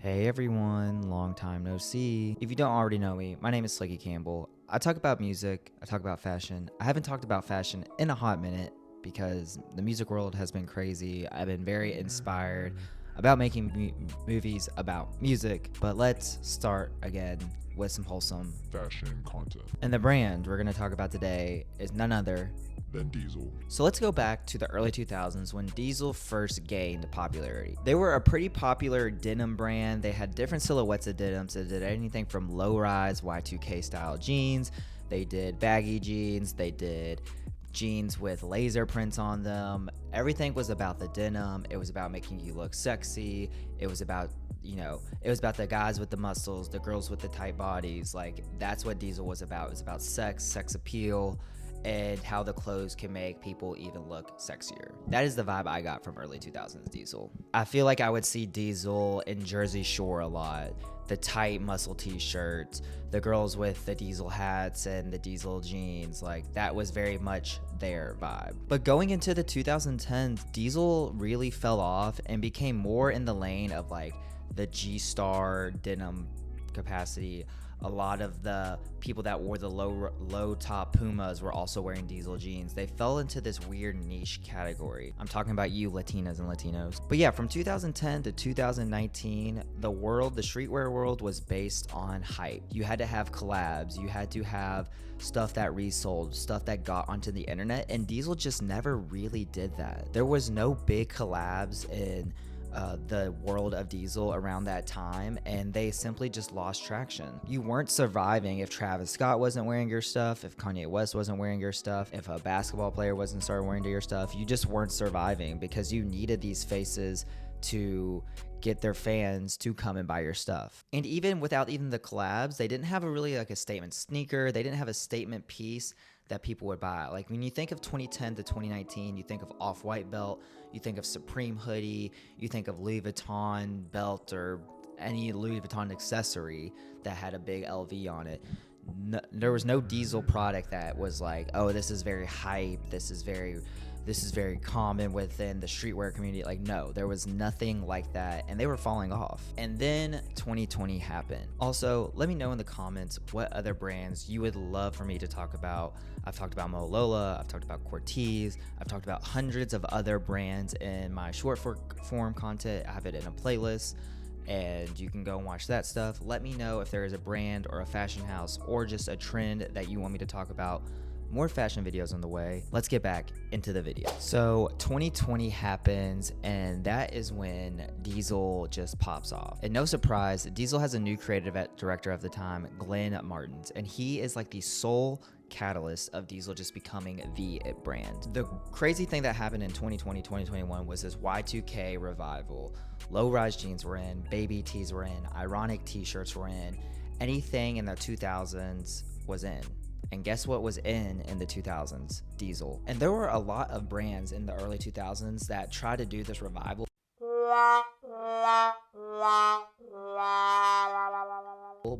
Hey everyone, long time no see. If you don't already know me, my name is Slicky Campbell. I talk about music, I talk about fashion. I haven't talked about fashion in a hot minute because the music world has been crazy. I've been very inspired about making movies about music, but let's start again with some wholesome fashion content And the brand we're going to talk about today is none other than Diesel. So let's go back to the early 2000s when Diesel first gained popularity. They were a pretty popular denim brand. They had different silhouettes of denims. They did anything from low-rise Y2K style jeans. They did baggy jeans. They did jeans with laser prints on them. Everything was about the denim. It was about making you look sexy. It was about the guys with the muscles, the girls with the tight bodies. Like, that's what Diesel was about. It was about sex appeal, and how the clothes can make people even look sexier. That is the vibe I got from early 2000s Diesel. I feel like I would see Diesel in Jersey Shore a lot. The tight muscle t-shirts, the girls with the Diesel hats and the Diesel jeans, like that was very much their vibe. But going into the 2010s, Diesel really fell off and became more in the lane of like the G-Star denim capacity. A lot of the people that wore the low top Pumas were also wearing Diesel jeans. They fell into this weird niche category. I'm talking about you Latinas and Latinos. But yeah, from 2010 to 2019, the streetwear world was based on hype. You had to have collabs. You had to have stuff that resold, stuff that got onto the internet, and Diesel just never really did that. There was no big collabs in the world of Diesel around that time, and they simply just lost traction. You weren't surviving if Travis Scott wasn't wearing your stuff, if Kanye West wasn't wearing your stuff, if a basketball player wasn't starting wearing your stuff. You just weren't surviving because you needed these faces to get their fans to come and buy your stuff. And even without even the collabs, they didn't have a statement sneaker. They didn't have a statement piece that people would buy. Like when you think of 2010 to 2019, you think of Off-White belt, you think of Supreme hoodie, you think of Louis Vuitton belt or any Louis Vuitton accessory that had a big LV on it. No, there was no Diesel product that was like, oh, this is very hype, this is very common within the streetwear community. Like, no, there was nothing like that, and they were falling off. And then 2020 happened. Also, let me know in the comments what other brands you would love for me to talk about. I've talked about Molola, I've talked about Cortez, I've talked about hundreds of other brands in my short form content. I have it in a playlist, and you can go and watch that stuff. Let me know if there is a brand or a fashion house or just a trend that you want me to talk about. More fashion videos on the way. Let's get back into the video. So 2020 happens, and that is when Diesel just pops off. And no surprise, Diesel has a new creative director of the time, Glenn Martins, and he is like the sole catalyst of Diesel just becoming the it brand. The crazy thing that happened in 2020, 2021 was this Y2K revival. Low-rise jeans were in, baby tees were in, ironic t-shirts were in, anything in the 2000s was in. And guess what was in the 2000s? Diesel. And there were a lot of brands in the early 2000s that tried to do this revival.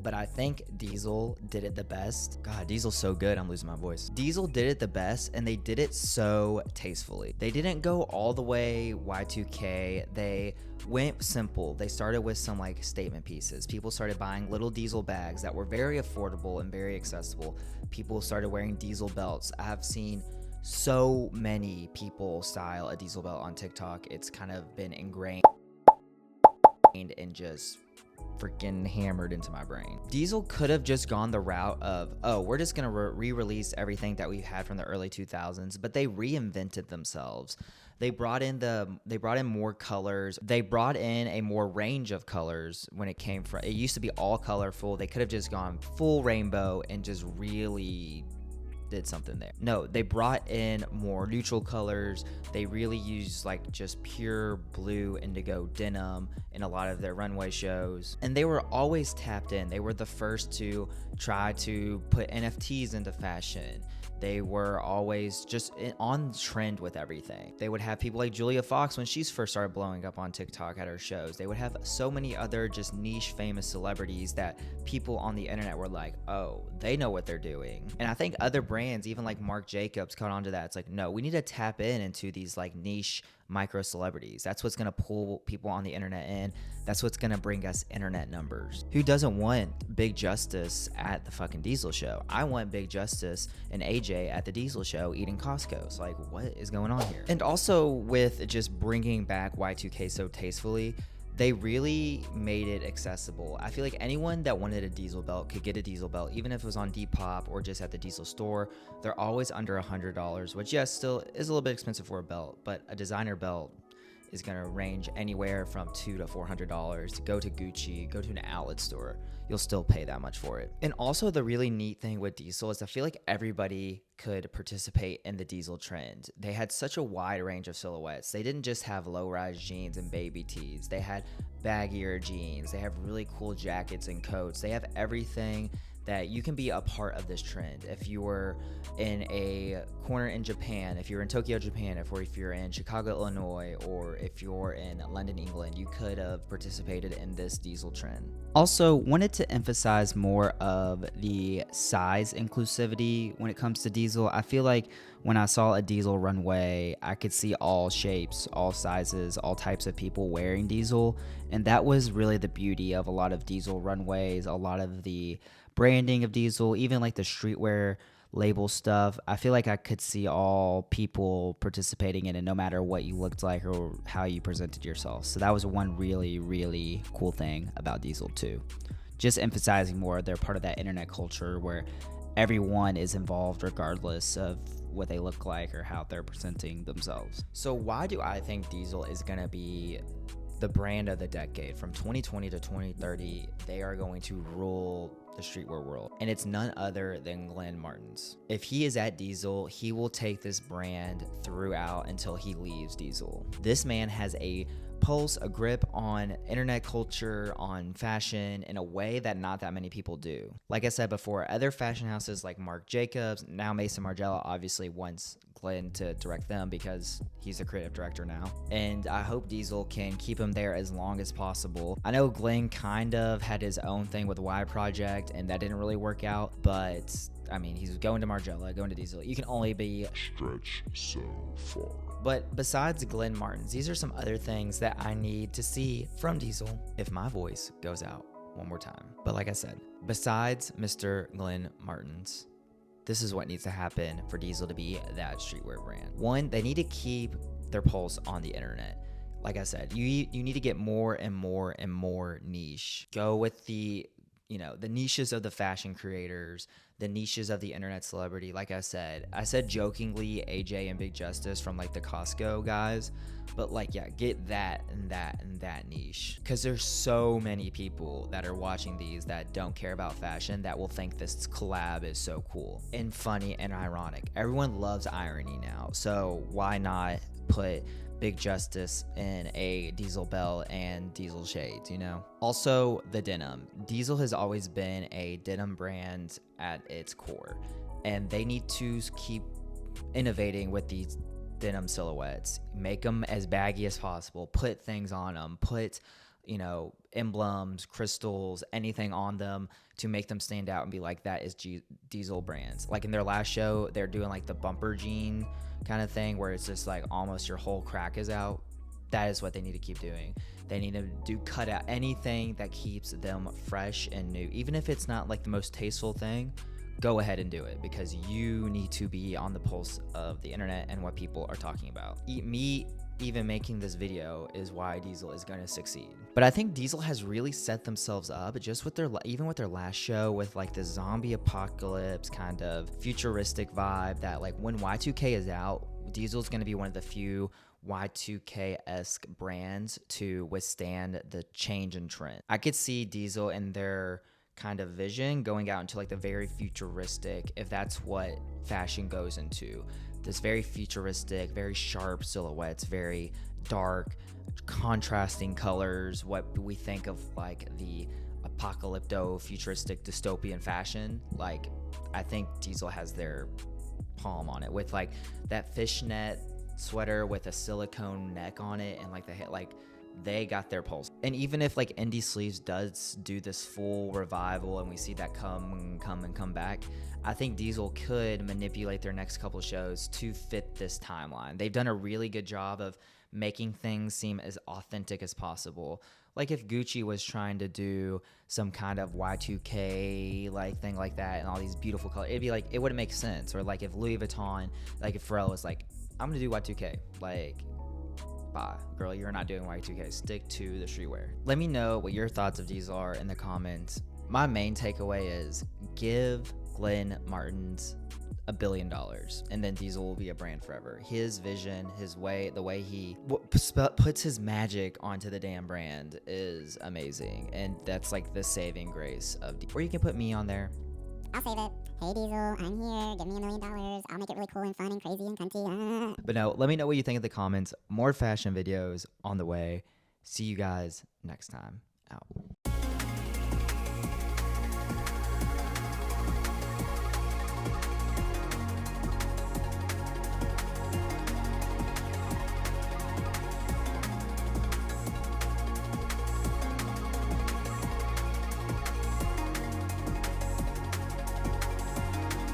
But I think Diesel did it the best. God, Diesel's so good, I'm losing my voice. Diesel did it the best, and they did it so tastefully. They didn't go all the way Y2K. They went simple. They started with some like statement pieces. People started buying little Diesel bags that were very affordable and very accessible. People started wearing Diesel belts. I have seen so many people style a Diesel belt on TikTok. It's kind of been ingrained and just freaking hammered into my brain. Diesel could have just gone the route of, oh, we're just gonna re-release everything that we've had from the early 2000s, but they reinvented themselves. They brought in more colors. They brought in a more range of colors when it came from, it used to be all colorful. They could have just gone full rainbow and just really did something there. No, they brought in more neutral colors. They really used like just pure blue indigo denim in a lot of their runway shows. And they were always tapped in. They were the first to try to put NFTs into fashion. They were always just on trend with everything. They would have people like Julia Fox when she first started blowing up on TikTok at her shows. They would have so many other just niche famous celebrities that people on the internet were like, oh, they know what they're doing. And I think other brands, even like Marc Jacobs, caught on to that. It's like, no, we need to tap into these like niche micro celebrities. That's what's going to pull people on the internet in. That's what's going to bring us internet numbers. Who doesn't want Big Justice at the fucking Diesel show? I want Big Justice and AJ at the Diesel show eating Costco's. Like, what is going on here? And also with just bringing back Y2K so tastefully, they really made it accessible. I feel like anyone that wanted a Diesel belt could get a Diesel belt, even if it was on Depop or just at the Diesel store. They're always under $100, which yes, still is a little bit expensive for a belt, but a designer belt is gonna range anywhere from $200 to $400. Go to Gucci, go to an outlet store, you'll still pay that much for it. And also the really neat thing with Diesel is I feel like everybody could participate in the Diesel trend. They had such a wide range of silhouettes. They didn't just have low-rise jeans and baby tees. They had baggier jeans. They have really cool jackets and coats. They have everything that you can be a part of this trend. If you were in a corner in Japan, if you're in Tokyo, Japan, if you're in Chicago, Illinois, or if you're in London, England, you could have participated in this Diesel trend. Also, wanted to emphasize more of the size inclusivity when it comes to Diesel. I feel like when I saw a Diesel runway, I could see all shapes, all sizes, all types of people wearing Diesel. And that was really the beauty of a lot of Diesel runways, a lot of the branding of Diesel, even like the streetwear label stuff. I feel like I could see all people participating in it, no matter what you looked like or how you presented yourself. So that was one really, really cool thing about Diesel too. Just emphasizing more, they're part of that internet culture where everyone is involved regardless of what they look like or how they're presenting themselves. So why do I think Diesel is gonna be the brand of the decade? From 2020 to 2030, they are going to rule the streetwear world, and it's none other than Glenn Martens. If he is at Diesel, he will take this brand throughout until he leaves Diesel. This man has a pulse, a grip on internet culture, on fashion in a way that not that many people do. Like I said before, other fashion houses like Marc Jacobs, now Mason Margiela, obviously wants Glenn to direct them because he's a creative director now. And I hope Diesel can keep him there as long as possible. I know Glenn kind of had his own thing with Y Project and that didn't really work out, but I mean, he's going to Margiela, going to Diesel. You can only be Stretch so far. But besides Glenn Martens, these are some other things that I need to see from Diesel if my voice goes out one more time. But like I said, besides Mr. Glenn Martens, this is what needs to happen for Diesel to be that streetwear brand. One, they need to keep their pulse on the internet. Like I said, you need to get more and more and more niche. Go with the niches of the fashion creators, the niches of the internet celebrity. Like I said jokingly AJ and Big Justice from like the Costco guys, but like, yeah, get that and that and that niche. Cause there's so many people that are watching these that don't care about fashion that will think this collab is so cool and funny and ironic. Everyone loves irony now. So why not put Big Justice in a Diesel belt and Diesel shades, Also, the denim. Diesel has always been a denim brand at its core, and they need to keep innovating with these denim silhouettes. Make them as baggy as possible. Put things on them. Put, emblems, crystals, anything on them to make them stand out and be like, that is Diesel brands. Like in their last show, they're doing like the bumper jean kind of thing where it's just like almost your whole crack is out. That is what they need to keep doing. They need to cut out anything that keeps them fresh and new. Even if it's not like the most tasteful thing, go ahead and do it, because you need to be on the pulse of the internet and what people are talking about. Me even making this video is why Diesel is going to succeed. But I think Diesel has really set themselves up just with even with their last show with like the zombie apocalypse kind of futuristic vibe that like when Y2K is out, Diesel is going to be one of the few Y2K-esque brands to withstand the change in trend. I could see Diesel in their kind of vision going out into like the very futuristic, if that's what fashion goes into. This very futuristic, very sharp silhouettes, very dark, contrasting colors, what we think of like the apocalypto, futuristic, dystopian fashion. Like, I think Diesel has their palm on it with like that fishnet sweater with a silicone neck on it and like the hit, like they got their pulse. And even if like Indie Sleeves does do this full revival and we see that come back, I think Diesel could manipulate their next couple shows to fit this timeline. They've done a really good job of making things seem as authentic as possible. Like if Gucci was trying to do some kind of Y2K like thing like that and all these beautiful colors, it'd be like, it wouldn't make sense. Or like if Louis Vuitton, like if Pharrell was like, I'm gonna do Y2K, like, bye, girl, you're not doing Y2K. Stick to the streetwear. Let me know what your thoughts of these are in the comments. My main takeaway is give Glenn Martins $1 billion, and then Diesel will be a brand forever. His vision, his way, the way he puts his magic onto the damn brand is amazing, and that's like the saving grace of. Or you can put me on there. I'll save it. Hey Diesel, I'm here. Give me $1 million. I'll make it really cool and fun and crazy and cunty. But no, let me know what you think in the comments. More fashion videos on the way. See you guys next time. Out.